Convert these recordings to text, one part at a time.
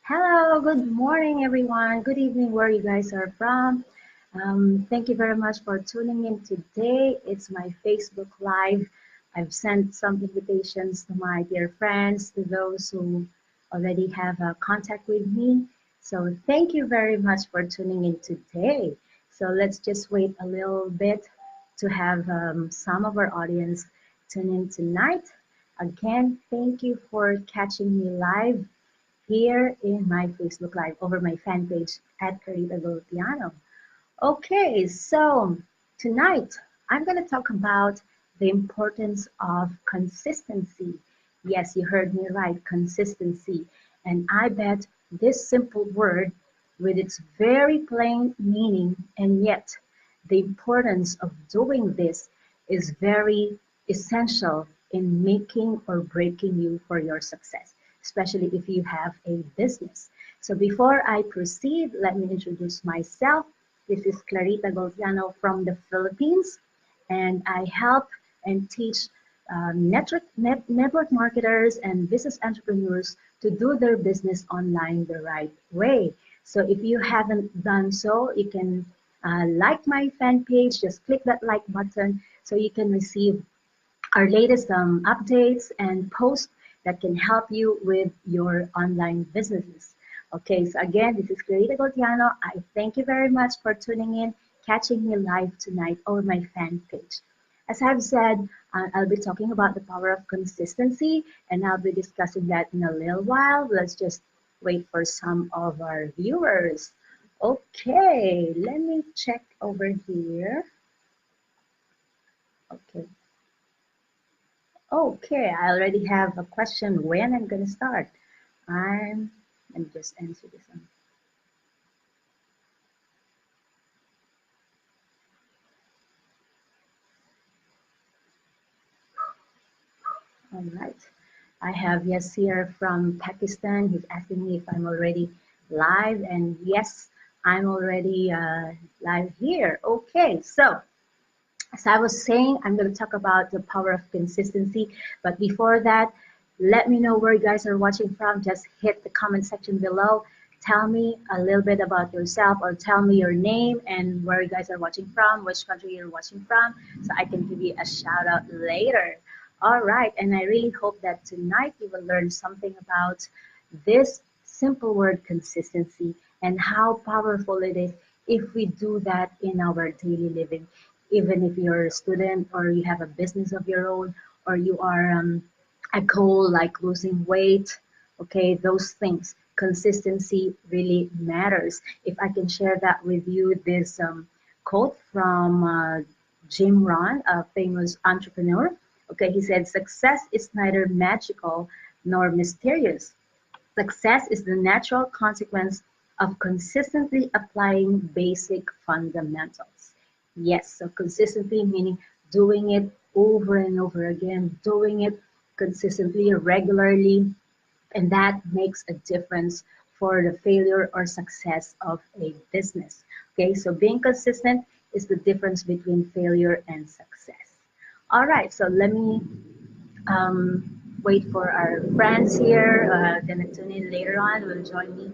Hello, good morning, everyone. Good evening, where you guys are from. Thank you very much for tuning in today. It's my Facebook Live. I've sent some invitations to my dear friends, to those who already have contact with me. So thank you very much for tuning in today. So let's just wait a little bit to have some of our audience tune in tonight. Again, thank you for catching me live here in my Facebook Live over my fan page at Carita Piano. Okay, so tonight I'm going to talk about the importance of consistency. Yes, you heard me right, consistency. And I bet this simple word, with its very plain meaning, and yet the importance of doing this is very essential in making or breaking you for your success, especially if you have a business. So before I proceed, let me introduce myself. This is Clarita Golciano from the Philippines, and I help and teach network marketers and business entrepreneurs to do their business online the right way. So if you haven't done so, you can like my fan page, just click that like button so you can receive our latest updates and posts that can help you with your online businesses. Okay, so again, this is Clarita Goltiano. I thank you very much for tuning in, catching me live tonight on my fan page. As I've said, I'll be talking about the power of consistency, and I'll be discussing that in a little while. Let's just wait for some of our viewers. Okay, let me check over here. Okay, okay, I already have a question when I'm going to start. Let me just answer this one. All right. I have Yasir from Pakistan. He's asking me if I'm already live. And yes, I'm already live here. Okay, so as I was saying, I'm going to talk about the power of consistency. But before that, let me know where you guys are watching from. Just hit the comment section below. Tell me a little bit about yourself, or tell me your name and where you guys are watching from, which country you're watching from, so I can give you a shout out later. All right, and I really hope that tonight you will learn something about this simple word consistency and how powerful it is if we do that in our daily living. Even if you're a student or you have a business of your own, or you are a goal like losing weight, okay, those things, consistency really matters. If I can share that with you, this quote from Jim Rohn, a famous entrepreneur. Okay, he said, "Success is neither magical nor mysterious. Success is the natural consequence of consistently applying basic fundamentals." Yes, so consistently meaning doing it over and over again, doing it consistently, regularly, and that makes a difference for the failure or success of a business. Okay, so being consistent is the difference between failure and success. All right, so let me wait for our friends here. Gonna tune in later on. Will join me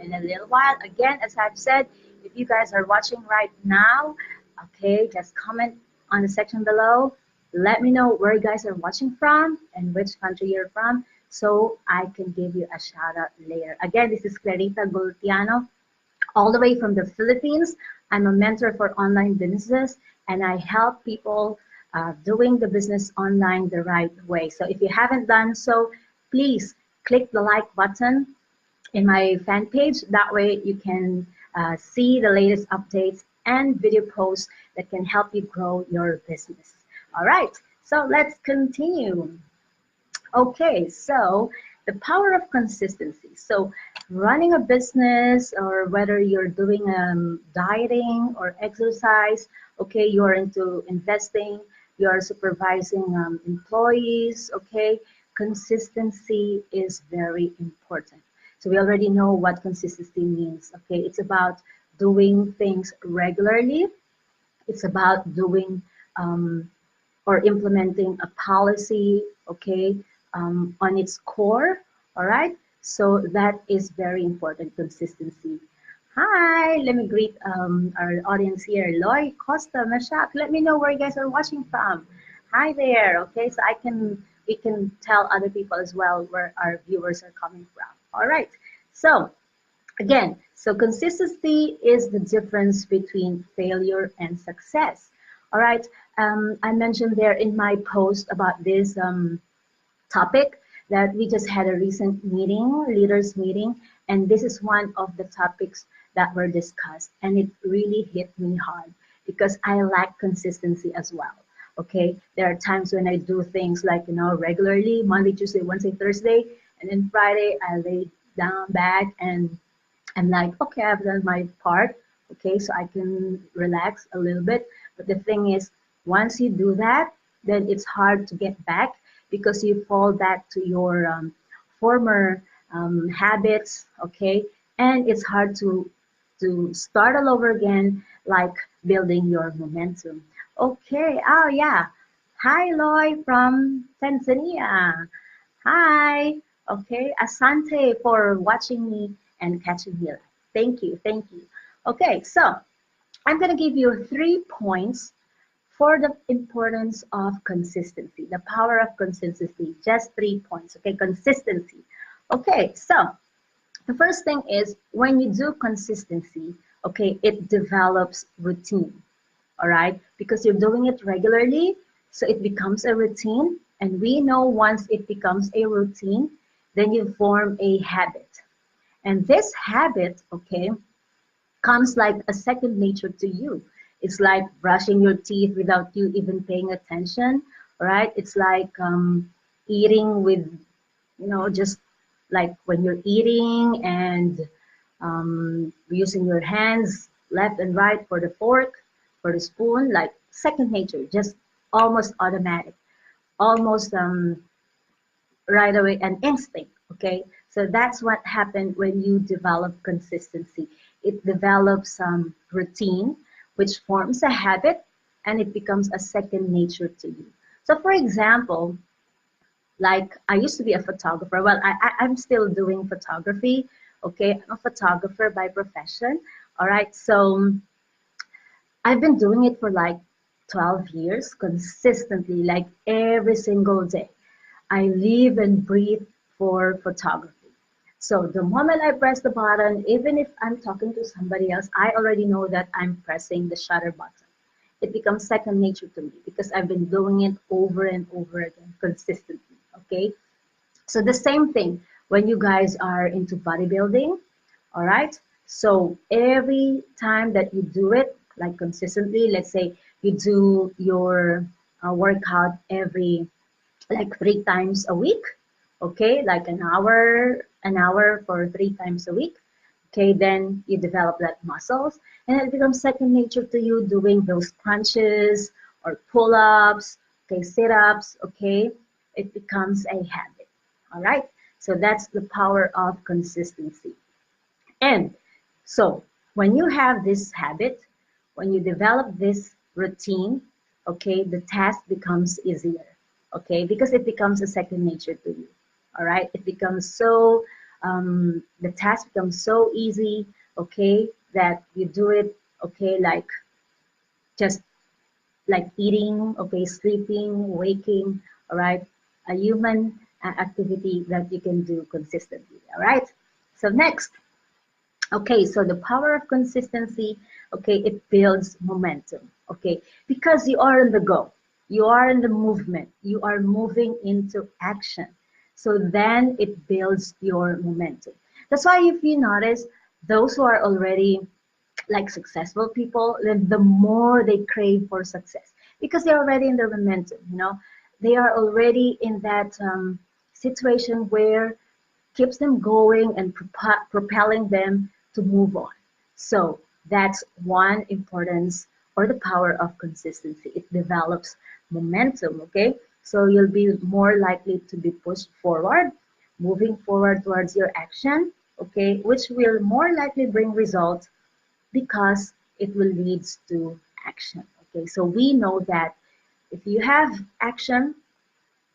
in a little while. Again, as I've said, if you guys are watching right now, okay, just comment on the section below. Let me know where you guys are watching from and which country you're from, so I can give you a shout out later. Again, this is Clarita Gultiano, all the way from the Philippines. I'm a mentor for online businesses, and I help people doing the business online the right way. So if you haven't done so, please click the like button in my fan page. That way you can see the latest updates and video posts that can help you grow your business. All right, so let's continue. Okay, so the power of consistency. So running a business, or whether you're doing dieting or exercise, okay, you're into investing, you're supervising employees, okay, consistency is very important. So we already know what consistency means, okay? It's about doing things regularly. It's about doing or implementing a policy, okay, on its core, all right? So that is very important, consistency. Hi, let me greet our audience here. Loy, Costa, Mashak. Let me know where you guys are watching from. Hi there. Okay, so we can tell other people as well where our viewers are coming from. All right. So again, so consistency is the difference between failure and success. All right. I mentioned there in my post about this topic that we just had a recent meeting, leaders meeting, and this is one of the topics that were discussed, and it really hit me hard because I lack consistency as well. Okay, there are times when I do things like regularly Monday, Tuesday, Wednesday, Thursday, and then Friday I lay down back and I'm like, okay, I've done my part. Okay, so I can relax a little bit. But the thing is, once you do that, then it's hard to get back because you fall back to your former habits. Okay, and it's hard to start all over again, like building your momentum. Okay. Oh yeah. Hi, Loy from Tanzania. Hi. Okay. Asante for watching me and catching me. Thank you. Thank you. Okay. So I'm going to give you 3 points for the importance of consistency, the power of consistency. Just 3 points. Okay. Consistency. Okay. So the first thing is when you do consistency, okay, it develops routine. All right, because you're doing it regularly, so it becomes a routine. And we know once it becomes a routine, then you form a habit. And this habit, okay, comes like a second nature to you. It's like brushing your teeth without you even paying attention, right? It's like eating with, just like when you're eating and using your hands left and right for the fork, for the spoon, like second nature, just almost automatic, almost right away, an instinct. Okay, so that's what happened when you develop consistency. It develops routine, which forms a habit, and it becomes a second nature to you. So, for example, like I used to be a photographer. Well, I'm still doing photography. Okay, I'm a photographer by profession. All right, so I've been doing it for like 12 years consistently, like every single day. I live and breathe for photography. So the moment I press the button, even if I'm talking to somebody else, I already know that I'm pressing the shutter button. It becomes second nature to me because I've been doing it over and over again consistently. Okay. So the same thing when you guys are into bodybuilding, all right? So every time that you do it, like consistently, let's say you do your workout every like 3 times a week, okay? Like an hour for 3 times a week. Okay, then you develop that muscles and it becomes second nature to you doing those crunches or pull-ups, okay, sit-ups, okay? It becomes a habit. All right? So that's the power of consistency. And so when you have this habit, when you develop this routine, okay, the task becomes easier, okay, because it becomes a second nature to you. All right, it becomes so, the task becomes so easy, okay, that you do it, okay, like just like eating, okay, sleeping, waking, all right, a human activity that you can do consistently. All right, so next. Okay, so the power of consistency, okay, it builds momentum, okay, because you are in the go, you are in the movement, you are moving into action. So then it builds your momentum. That's why if you notice, those who are already like successful people, then the more they crave for success because they're already in the momentum, they are already in that situation where keeps them going and propelling them to move on. So that's one importance or the power of consistency. It develops momentum, okay? So you'll be more likely to be pushed forward, moving forward towards your action, okay, which will more likely bring results because it will lead to action, okay? So we know that if you have action,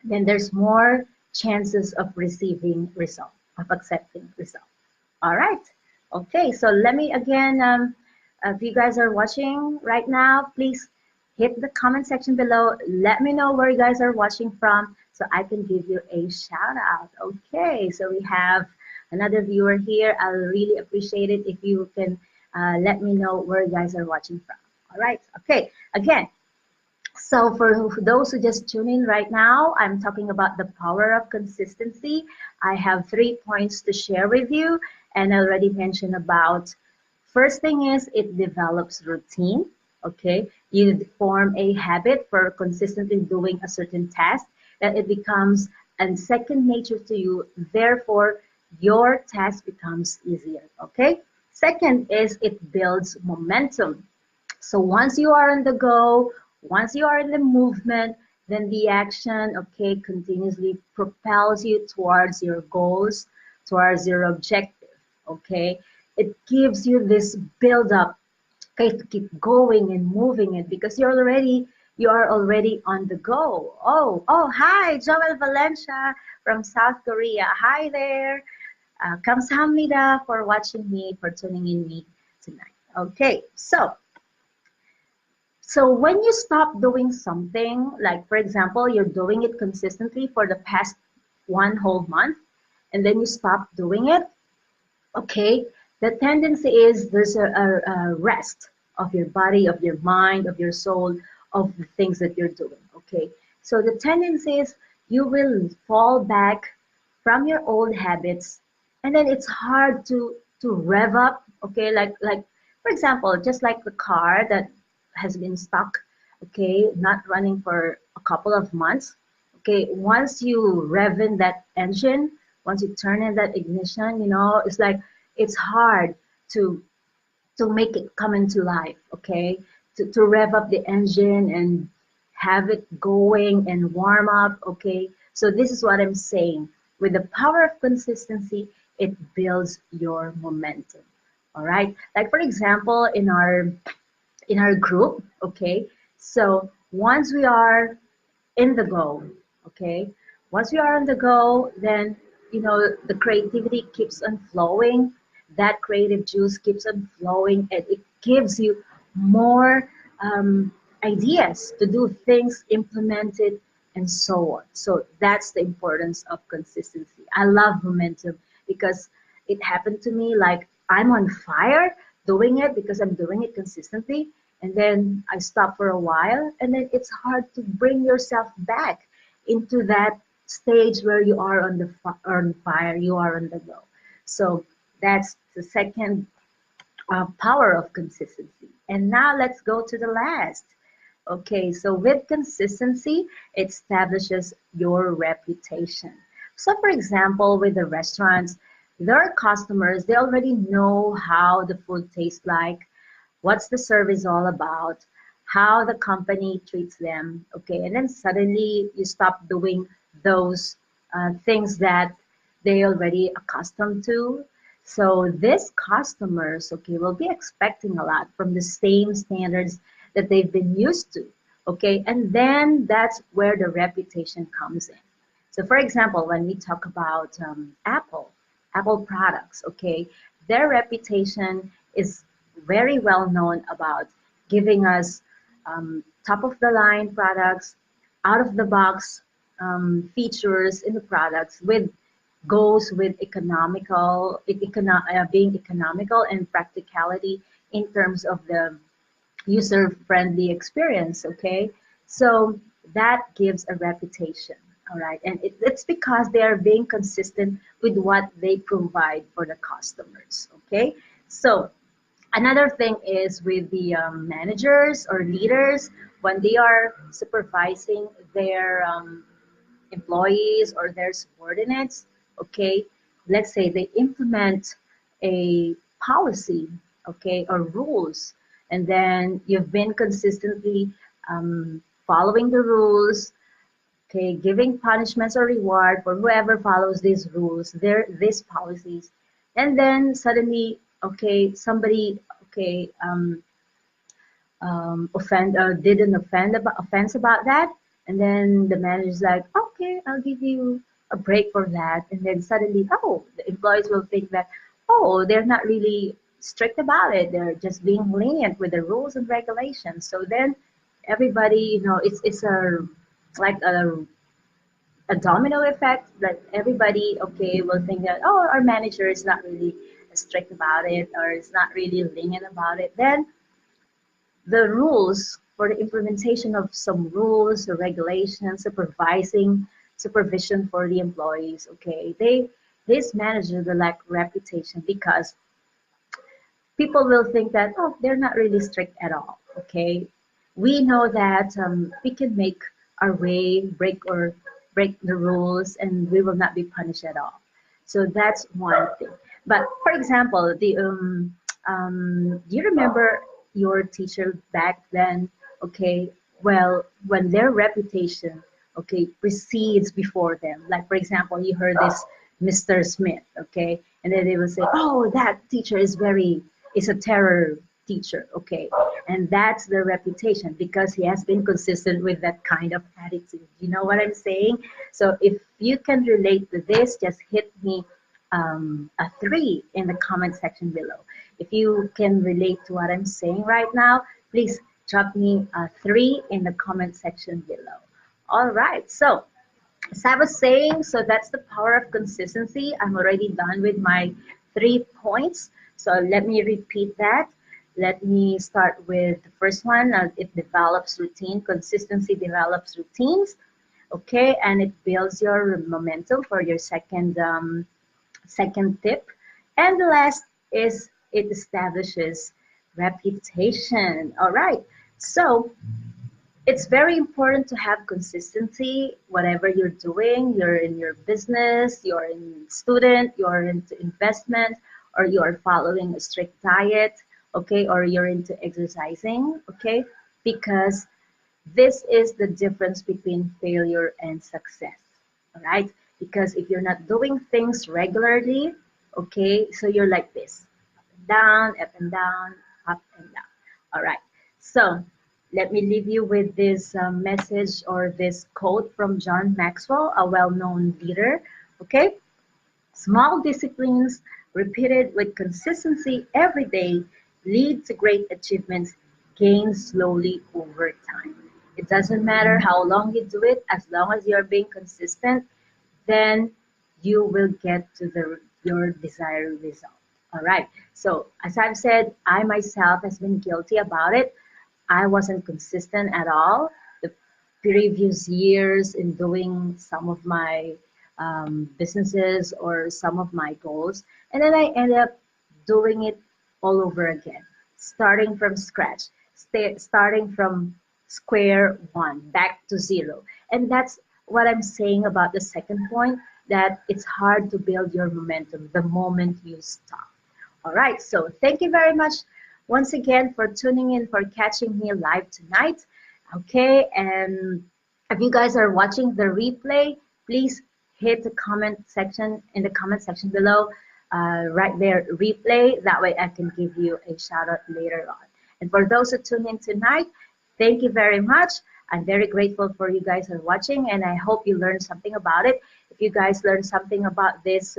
then there's more chances of receiving result. of accepting result. All right. Okay, so let me again, if you guys are watching right now, please hit the comment section below. Let me know where you guys are watching from so I can give you a shout out. Okay, so we have another viewer here. I'll really appreciate it if you can let me know where you guys are watching from. All right. Okay, again, so for those who just tune in right now, I'm talking about the power of consistency. I have 3 points to share with you, and I already mentioned about first thing is it develops routine. Okay, you form a habit for consistently doing a certain task that it becomes a second nature to you. Therefore, your task becomes easier. Okay. Second is it builds momentum. So once you are on the go, once you are in the movement, then the action, okay, continuously propels you towards your goals, towards your objective, okay? It gives you this build up, okay, to keep going and moving it because you are already on the go. Hi, Joel Valencia from South Korea. Hi there. Kamsahamnida for watching me, for tuning in me tonight. Okay, so when you stop doing something, like for example, you're doing it consistently for the past one whole month, and then you stop doing it, okay, the tendency is there's a rest of your body, of your mind, of your soul, of the things that you're doing, okay? So the tendency is you will fall back from your old habits, and then it's hard to rev up, okay? Like for example, just like the car that has been stuck, okay, not running for a couple of months, okay, once you rev in that engine, once you turn in that ignition, it's like it's hard to make it come into life, okay? To rev up the engine and have it going and warm up, okay? So this is what I'm saying. With the power of consistency, it builds your momentum. All right. Like for example, in our group, okay? So once we are in the go, okay? Once we are on the go, then the creativity keeps on flowing. That creative juice keeps on flowing, and it gives you more ideas to do things, implement it, and so on. So that's the importance of consistency. I love momentum because it happened to me like I'm on fire doing it because I'm doing it consistently, and then I stop for a while, and then it's hard to bring yourself back into that stage where you are on fire, you are on the go. So that's the second power of consistency. And now let's go to the last. Okay, so with consistency, it establishes your reputation. So, for example, with the restaurants, their customers, they already know how the food tastes like, what's the service all about, how the company treats them, okay, and then suddenly you stop doing those things that they already accustomed to. So these customers, okay, will be expecting a lot from the same standards that they've been used to, okay, and then that's where the reputation comes in. So for example, when we talk about Apple products, okay, their reputation is very well known about giving us top of the line products, out of the box features in the products with goes with being economical and practicality in terms of the user friendly experience, okay? So that gives a reputation, all right? And it's because they are being consistent with what they provide for the customers, okay? So another thing is with the managers or leaders, when they are supervising their employees or their subordinates, okay, let's say they implement a policy, okay, or rules, and then you've been consistently following the rules, okay, giving punishments or reward for whoever follows these rules, these policies, and then suddenly, okay, somebody, okay, did an offense about that, and then the manager's like, okay, I'll give you a break for that, and then suddenly, oh, the employees will think that, oh, they're not really strict about it. They're just being lenient with the rules and regulations. So then everybody, it's a like a domino effect that everybody, okay, will think that, oh, our manager is not really strict about it or is not really lenient about it. Then the rules for the implementation of some rules or regulations, supervision for the employees, okay, this manager will lack reputation because people will think that, oh, they're not really strict at all. Okay, we know that we can make our way, break the rules, and we will not be punished at all. So that's one thing. But for example, do you remember your teacher back then? Okay, well, when their reputation, okay, precedes before them. Like for example, you heard this Mr. Smith, okay, and then they will say, oh, that teacher is a terror teacher, okay, and that's the reputation because he has been consistent with that kind of attitude. You know what I'm saying? So if you can relate to this, just hit me a 3 in the comment section below. If you can relate to what I'm saying right now, please drop me a 3 in the comment section below. All right, so as I was saying, so that's the power of consistency. I'm already done with my 3 points. So let me repeat that. Let me start with the first one. It develops routine. Consistency develops routines. Okay, and it builds your momentum for your second tip. And the last is it establishes reputation. All right. So it's very important to have consistency whatever you're doing. You're in your business, you're in student, you're into investment, or you're following a strict diet, okay, or you're into exercising, okay, because this is the difference between failure and success. All right, because if you're not doing things regularly, okay, so you're like this, down, up and down, up and down. All right. So let me leave you with this message or this quote from John Maxwell, a well-known leader. Okay. Small disciplines repeated with consistency every day lead to great achievements gained slowly over time. It doesn't matter how long you do it, as long as you're being consistent, then you will get to your desired result. All right. So as I've said, I myself has been guilty about it. I wasn't consistent at all the previous years in doing some of my businesses or some of my goals. And then I ended up doing it all over again, starting from scratch, starting from square one, back to zero. And that's what I'm saying about the second point, that it's hard to build your momentum the moment you stop. All right, so thank you very much once again for tuning in, for catching me live tonight. Okay, and if you guys are watching the replay, please hit the comment section in the comment section below, right there, replay. That way I can give you a shout out later on. And for those who tune in tonight, thank you very much. I'm very grateful for you guys who are watching, and I hope you learned something about it. If you guys learned something about this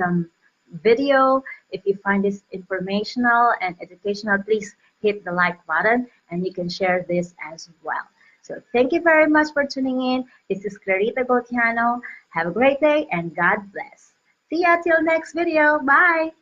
video, if you find this informational and educational, please hit the like button, and you can share this as well. So thank you very much for tuning in. This is Clarita Gautiano. Have a great day and God bless. See ya till next video. Bye.